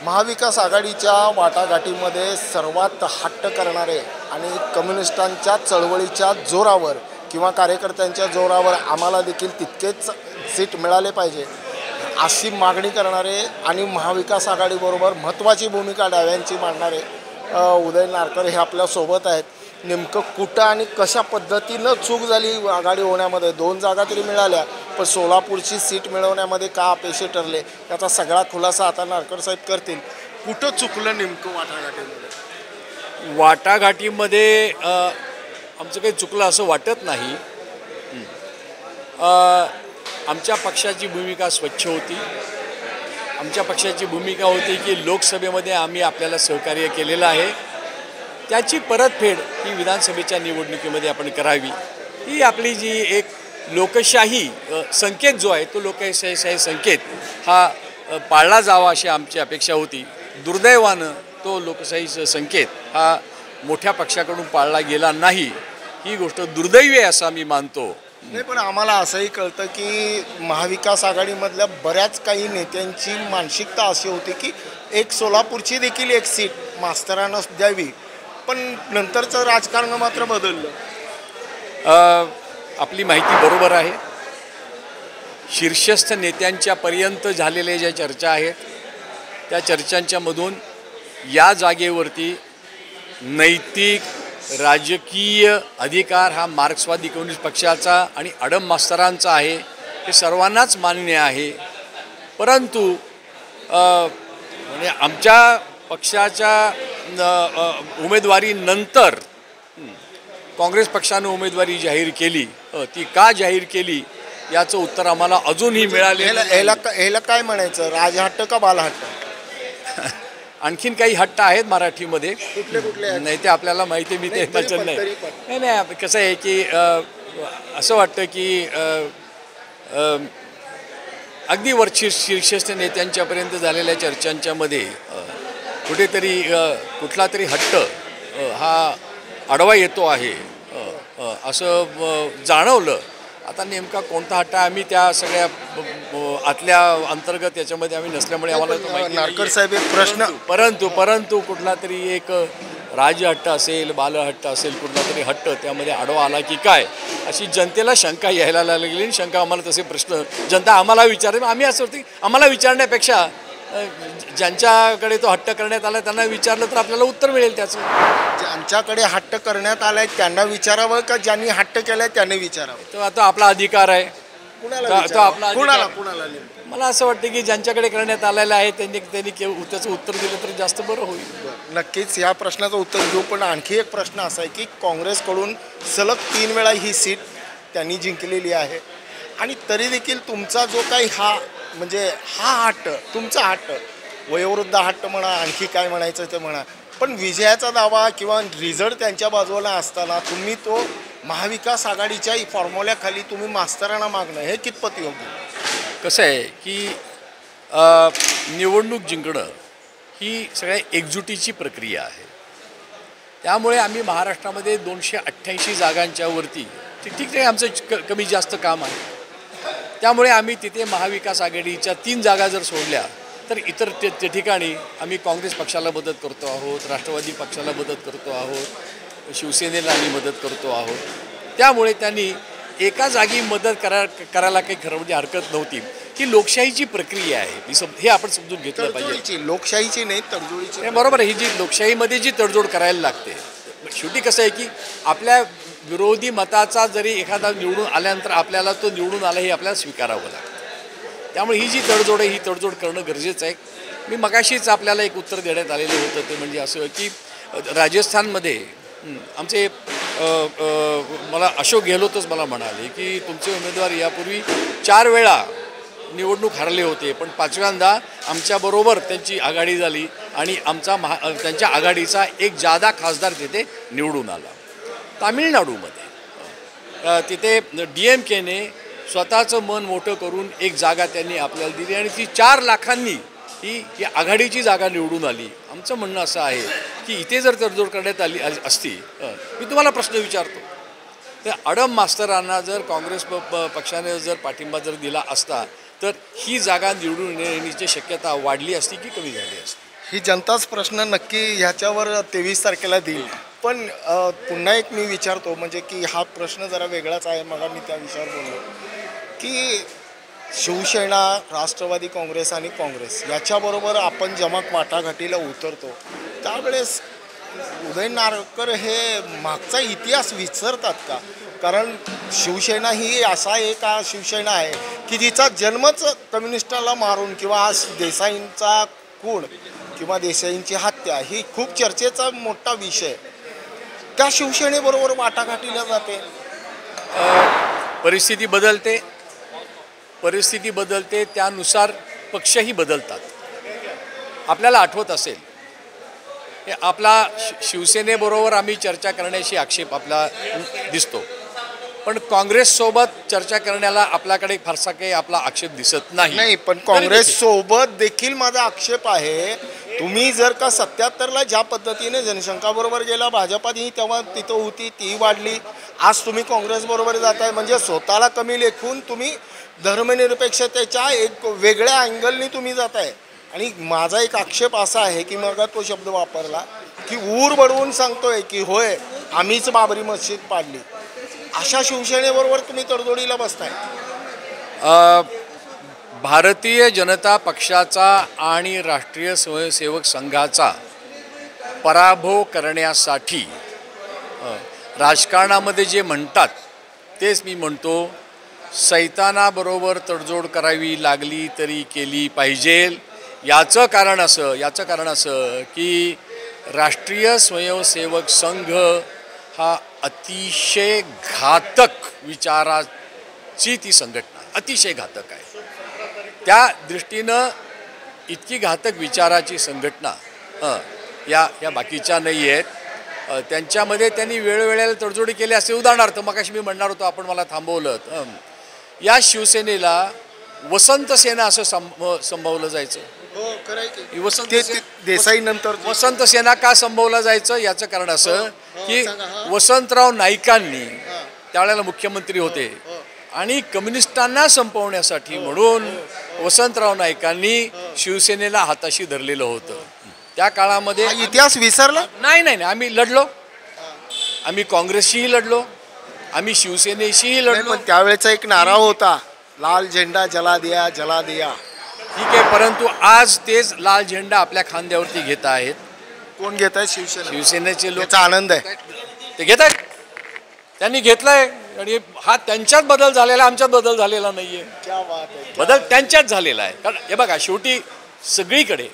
महाविकास आघाडीच्या वाटाघाटीमध्ये सर्वात हट्ट करणारे आणि कम्युनिस्टांच्या चळवळीच्या जोरावर किंवा कार्यकर्त्यांच्या जोरावर आम्हाला देखील तितकेच सीट मिळाले पाहिजे अशी मागणी करणारे आणि महाविकास आघाडीबरोबर महत्त्वाची भूमिका डाव्यांची मांडणारे उदय नारकर हे आपल्यासोबत आहेत। नेमकं कुठं आणि कशा पद्धतीनं चूक झाली आघाडी होण्यामध्ये? 2 जागा तरी मिळाल्या, पण सोलापूरची सीट मिळवण्यामध्ये का अपयशी ठरले याचा सगळा खुलासा आता नारकर साहेब करतील। कुठं चुकलं नेमकं वाटाघाटीमध्ये? वाटाघाटीमध्ये आमचं काही चुकलं असं वाटत नाही। आमच्या पक्षाची भूमिका स्वच्छ होती। आमच्या पक्षाची भूमिका होती की लोकसभेमध्ये आम्ही आपल्याला सहकार्य केलेलं आहे, त्याची परतफेड ही विधानसभेच्या निवडणुकीमध्ये आपण करावी। ही आपली जी एक लोकशाही संकेत जो आहे तो लोकशाही संकेत हा पाळला जावा अशी आमची अपेक्षा होती। दुर्दैवानं तो लोकशाहीचा संकेत हा मोठ्या पक्षाकडून पाळला गेला नाही, ही गोष्ट दुर्दैवी आहे असं आम्ही मानतो। नाही, पण आम्हाला असंही कळतं की महाविकास आघाडीमधल्या बऱ्याच काही नेत्यांची मानसिकता अशी होती की एक सोलापूरची देखील एक सीट मास्तरांना द्यावी, पण नंतरचं राजकारण मात्र बदललं। आपली माहिती बरोबर आहे। शीर्षस्थ नेत्यांच्या पर्यंत झालेल्या ज्या चर्चा आहेत त्या चर्चांच्या मधून या जागेवरती नैतिक राजकीय अधिकार हा मार्क्सवादी कम्युनिस्ट पक्षाचा आणि अडम मास्तरांचा आहे, हे सर्वांनाच मान्य आहे। परंतु म्हणजे आमच्या पक्षाच्या उमेदवारीनंतर काँग्रेस पक्षानं उमेदवारी जाहीर केली, ती का जाहीर केली याचं उत्तर आम्हाला अजूनही मिळालेलं नाही। याला काय म्हणायचं, राजहट्ट का बालहट्ट? आणखीन काही हट्ट आहेत मराठीमध्ये, कुठले नाही ते आपल्याला माहिती मी ते नाही। कसं आहे की असं वाटतं की अगदी वरची शीर्षस्थ नेत्यांच्यापर्यंत झालेल्या चर्चांच्या मध्ये कुठेतरी कुठला तरी हट्ट हा आडवा येतो आहे असं जाणवलं। आता नेमका कोणता हट्ट आम्ही त्या सगळ्या आतल्या अंतर्गत याच्यामध्ये आम्ही नसल्यामुळे आम्हाला नारकर साहेब एक प्रश्न, परंतु कुठला तरी एक राजहट्ट असेल, बालहट्ट असेल, कुठला तरी हट्ट त्यामध्ये आडवा आला की काय अशी जनतेला शंका यायला लागली। आणि शंका आम्हाला तसे प्रश्न जनता आम्हाला विचारेल, आम्ही असं होतं की आम्हाला विचारण्यापेक्षा ज्यांच्याकडे तो हट्ट करण्यात आला त्यांना विचारलं तर आपल्याला उत्तर मिळेल त्याचं। ज्यांच्याकडे हट्ट करण्यात आलाय त्यांना विचारावं का ज्यांनी हट्ट केलाय त्याने विचारावं? तो आता आपला अधिकार आहे। कुणाला मला असं वाटतं की ज्यांच्याकडे करण्यात आलेलं आहे त्यांनी त्याचं उत्तर दिलं तरी जास्त बरं होईल। नक्कीच या प्रश्नाचं उत्तर देऊ, पण आणखी एक प्रश्न असा आहे की काँग्रेसकडून सलग 3 वेळा ही सीट त्यांनी जिंकलेली आहे आणि तरी देखील तुमचा जो काही हा म्हणजे हा हट्ट, तुमचा हट्ट, वयोवृद्ध हट्ट म्हणा, आणखी काय म्हणायचं ते म्हणा, पण विजयाचा दावा किंवा रिझल्ट त्यांच्या बाजूला असताना तुम्ही तो महाविकास आघाडीच्या फॉर्म्युल्याखाली तुम्ही मास्तरांना मागणं हे कितपत योग्य? कसं आहे की निवडणूक जिंकणं ही सगळ्या एकजुटीची प्रक्रिया आहे। त्यामुळे आम्ही महाराष्ट्रामध्ये 288 जागांच्या वरती ठिकठिकाणी आमचं कमी जास्त काम आहे। त्यामुळे आम्ही तिथे महाविकास आघाडीच्या 3 जागा जर सोडल्या तर इतर ते ठिकाणी आम्ही काँग्रेस पक्षाला मदत करतो आहोत, राष्ट्रवादी पक्षाला मदत करतो आहोत, शिवसेनेला आम्ही मदत करतो आहोत। त्यामुळे त्यांनी एका जागी मदत करायला काही खरं म्हणजे हरकत नव्हती। ही लोकशाहीची प्रक्रिया आहे, हे आपण समजून घेतलं पाहिजे। लोकशाहीची नाही, तडजोडीची। बरोबर आहे, ही जी लोकशाहीमध्ये जी तडजोड करायला लागते, शेवटी कसं आहे की आपल्या विरोधी मताचा जरी एखादा निवडून आल्यानंतर आपल्याला तो निवडून आला हे आपल्याला स्वीकारावं लागतं। त्यामुळे ही जी तडजोड आहे ही तडजोड करणं गरजेचं आहे। मी मगाशीच आपल्याला एक उत्तर देण्यात आलेलं होतं, ते म्हणजे असं की राजस्थानमध्ये आमचे मला अशोक गेहलोतच मला म्हणाले की तुमचे उमेदवार यापूर्वी 4 वेळा निवडणूक हरले होते, पण 5व्यांदा आमच्याबरोबर त्यांची आघाडी झाली आणि त्यांच्या आघाडीचा एक जादा खासदार तिथे निवडून आला। तामिळनाडूमध्ये तिथे DMKने स्वतःचं मन मोठं करून एक जागा त्यांनी आपल्याला दिली आणि ती 4 लाखांनी ही आघाडीची जागा निवडून आली। आमचं म्हणणं असं आहे की इथे जर तडजोड करण्यात आली असती, मी तुम्हाला प्रश्न विचारतो, तर अडम मास्तरांना जर काँग्रेस पक्षाने जर पाठिंबा जर दिला असता तर ही जागा निवडून येण्याची शक्यता वाढली असती की कमी झाली असती? ही जनताच प्रश्न नक्की ह्याच्यावर 23 तारखेला देईल. पण पुन्हा एक मी विचारतो, म्हणजे की हा प्रश्न जरा वेगळाच आहे. मला मी त्या विषयावर बोललो की शिवसेना, राष्ट्रवादी काँग्रेस आणि काँग्रेस याच्याबरोबर आपण जेव्हा वाटाघाटीला उतरतो त्यावेळेस उदय नारकर हे मागचा इतिहास विसरतात का? कारण शिवसेना ही असा एक शिवसेना आहे की जिचा जन्मच कम्युनिस्टाला मारून किंवा आज देसाईंचा खून किंवा देसाईंची हत्या ही खूप चर्चेचा मोठा विषय. त्या शिवसेनेबरोबर वाटाघाटीला जाते. परिस्थिती बदलते, त्यानुसार पक्षही बदलतात. आपल्याला आठवत असेल की आपला शिवसेनेबरोबर आम्ही चर्चा करण्याची आक्षेप आपला दिसतो, पण काँग्रेससोबत चर्चा करण्याला आपल्याकडे फारसा काही आपला आक्षेप दिसत नाही. पण काँग्रेस सोबत देखील माझा आक्षेप आहे. तुम्ही जर का 77ला ज्या पद्धतीने जनशंकाबरोबर गेला, भाजपात ही तेव्हा तिथं होती, ती वाढली. आज तुम्ही काँग्रेसबरोबर जाताय, म्हणजे स्वतःला कमी लेखून तुम्ही धर्मनिरपेक्षतेच्या एक वेगळ्या अँगलनी तुम्ही जाताय. आणि माझा एक आक्षेप असा आहे की मग तो शब्द वापरला की ऊर बडवून सांगतोय की होय आम्हीच बाबरी मस्जिद पाडली. अशा शिवसेनेबरोबर तुम्ही तडजोडीला बसताय. भारतीय जनता पक्षाचा आणि राष्ट्रीय स्वयंसेवक संघाचा पराभव करण्यासाठी राजकारणामध्ये जे म्हणतात तेच मी म्हणतो, सैतानाबरोबर तडजोड करावी लागली तरी केली पाहिजे. याचं कारण असं की राष्ट्रीय स्वयंसेवक संघ हा अतिशय घातक विचाराची ती संघटना अतिशय घातक आहे. त्या दृष्टीनं इतकी घातक विचाराची संघटना या बाकीच्या नाही आहेत. त्यांच्यामध्ये त्यांनी वेळोवेळेला तडजोडी केली असे. उदाहरणार्थ मगाशी मी म्हणणार होतो, आपण मला थांबवलं. या शिवसेनेला वसंत सेना असं संबोधलं जायचं. देसाई नंतर वसंत सेना का संबोधलं जायचं याचं कारण असं की वसंतराव नाईकांनी त्यावेळेला मुख्यमंत्री होते आणि कम्युनिस्टांना संपवण्यासाठी म्हणून वसंतराव नाईकांनी शिवसेनेला हाताशी धरलेलं होतं. त्या काळामध्ये इतिहास विसरला नाही, आम्ही लढलो. आम्ही काँग्रेसशीही लढलो, आम्ही शिवसेनेशीही लढलो. पण त्यावेळेचा एक नारा होता, लाल झेंडा जला दिया जला दिया. ठीक आहे, परंतु आज तेच लाल झेंडा आपल्या खांद्यावरती घेत आहेत. कोण घेत आहे? शिवसेनेचे लोक. आनंद आहे ते घेत आहेत, त्यांनी घेतलाय. आणि हा त्यांच्यात बदल झालेला, आमच्यात बदल झालेला नाहीये. बदल त्यांच्यात झालेला आहे. कारण हे बघा, शेवटी सगळीकडे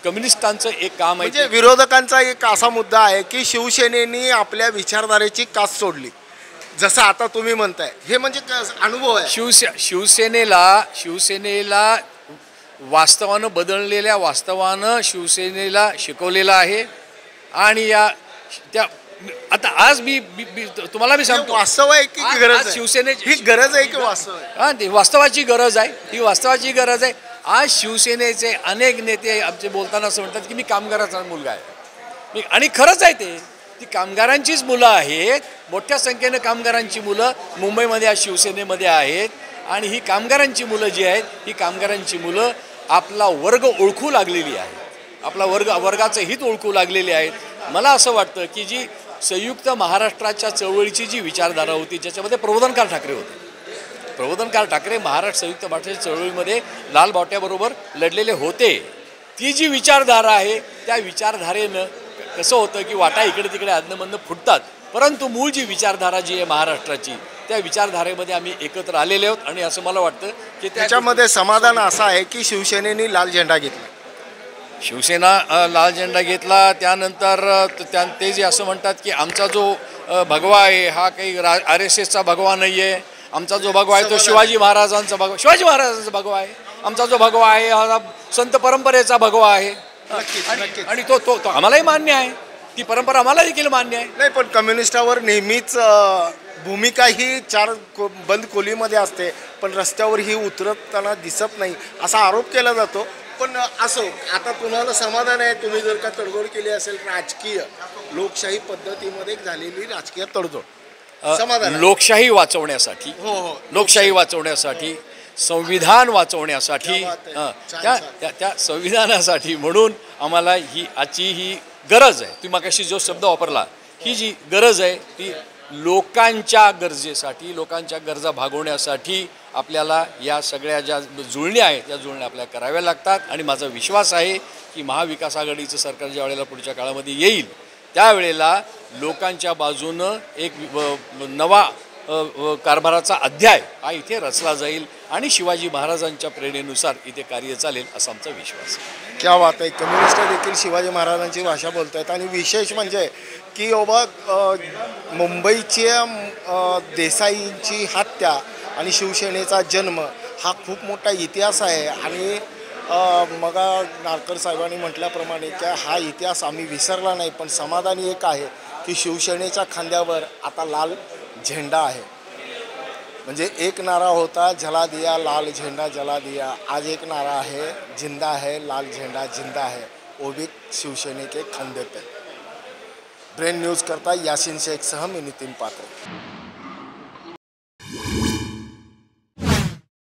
कम्युनिस्टांचं एक काम आहे. म्हणजे विरोधकांचा एक असा मुद्दा आहे की शिवसेनेनी आपल्या विचारधारेची कास सोडली, जसं आता तुम्ही म्हणताय. हे म्हणजे अनुभव आहे. शिवसेनेला वास्तवानं बदललेल्या वास्तवानं शिवसेनेला शिकवलेलं आहे. आणि त्या आता आज मी तुम्हाला मी सांगतो, वास्तव आहे की गरज आहे? शिवसेनेची ही गरज आहे की वास्तव आहे? हां, ती वास्तवाची गरज आहे. ही वास्तवाची गरज आहे. आज शिवसेनेचे अनेक नेते आमचे बोलताना असं म्हणतात की मी कामगाराचा मुलगा आहे. आणि खरंच आहे, ती कामगारांचीच मुलं आहेत. मोठ्या संख्येनं कामगारांची मुलं मुंबईमध्ये आज शिवसेनेमध्ये आहेत. आणि ही कामगारांची मुलं जी आहेत, ही कामगारांची मुलं आपला वर्ग ओळखू लागलेली आहेत. आपला वर्गाचं हित ओळखू लागलेले आहेत. मला असं वाटतं की जी संयुक्त महाराष्ट्राच्या चळवळीची जी विचारधारा होती, ज्याच्यामध्ये प्रबोधनकार ठाकरे होते. प्रबोधनकार ठाकरे महाराष्ट्र संयुक्त महाराष्ट्राच्या चळवळीमध्ये लाल बावट्याबरोबर लढलेले होते. ती जी विचारधारा आहे, त्या विचारधारेनं कसं होतं की वाटा इकडे तिकडे अदनमधनं फुटतात, परंतु मूळ जी विचारधारा जी आहे महाराष्ट्राची, त्या विचारधारेमध्ये आम्ही एकत्र आलेले आहोत. आणि असं मला वाटतं की त्याच्यामध्ये समाधान असं आहे की शिवसेनेने लाल झेंडा घेतला. शिवसेना लाल झेंडा घेतला. त्यानंतर ते जे असं म्हणतात की आमचा जो भगवा आहे हा काही RSSचा भगवा नाही आहे. आमचा जो भगवा आहे तो शिवाजी महाराजांचा भगवा आहे. आमचा जो भगवा आहे हा संत परंपरेचा भगवा आहे. आणि तो आम्हालाही मान्य आहे. ती परंपरा आम्हाला देखील मान्य आहे. नाही, पण कम्युनिस्टावर नेहमीच भूमिका ही चार बंद खोलीमध्ये असते, पण रस्त्यावर ही उतरताना दिसत नाही असा आरोप केला जातो. पण असो, आता तुम्हाला समाधान आहे, तुम्ही जर का तडजोड केली असेल राजकीय लोकशाही पद्धतीमध्ये झालेली राजकीय तडजोड, समाधान. लोकशाही वाचवण्यासाठी हो, लोकशाही वाचवण्यासाठी संविधान वाचवण्यासाठी क्या बात आहे. हं, छान, त्या छान. त्या त्या संविधानासाठी म्हणून आम्हाला आजची ही गरज आहे. तुम्ही मगाशी जो शब्द वापरला, ही जी गरज आहे ती लोकांच्या गरजेसाठी, लोकांच्या गरजा भागवण्यासाठी आपल्याला या सगळ्या ज्या जुळण्या आहेत त्या जुळण्या आपल्याला कराव्या लागतात. आणि माझा विश्वास आहे की महाविकास आघाडीचं सरकार ज्या वेळेला पुढच्या काळामध्ये येईल त्यावेळेला लोकांच्या बाजूनं एक नवा कारभाराचा अध्याय हा इथे रचला जाईल आणि शिवाजी महाराजांच्या प्रेरणेनुसार इथे कार्य चालेल असा आमचा विश्वास आहे. क्या बात आहे. कम्युनिस्ट देखील शिवाजी महाराजांची भाषा बोलत आहेत आणि विशेष म्हणजे की बाबा मुंबईच्या देसाईंची हत्या आणि शिवसेनेचा जन्म हा खूप मोठा इतिहास आहे. आणि मग नारकर साहेबांनी म्हटल्याप्रमाणे की हा इतिहास आम्ही विसरला नाही, पण समाधानी एक आहे की शिवसेनेच्या खांद्यावर आता लाल झेंडा आहे. म्हणजे एक नारा होता जला दिया लाल झेंडा जला दिया, आज एक नारा है जिंदा है लाल झेंडा जिंदा है, वो भी शिवसेने के खंदे पे. ब्रेन न्यूज करता यासिन शेख सह मी नितीन पात्रे.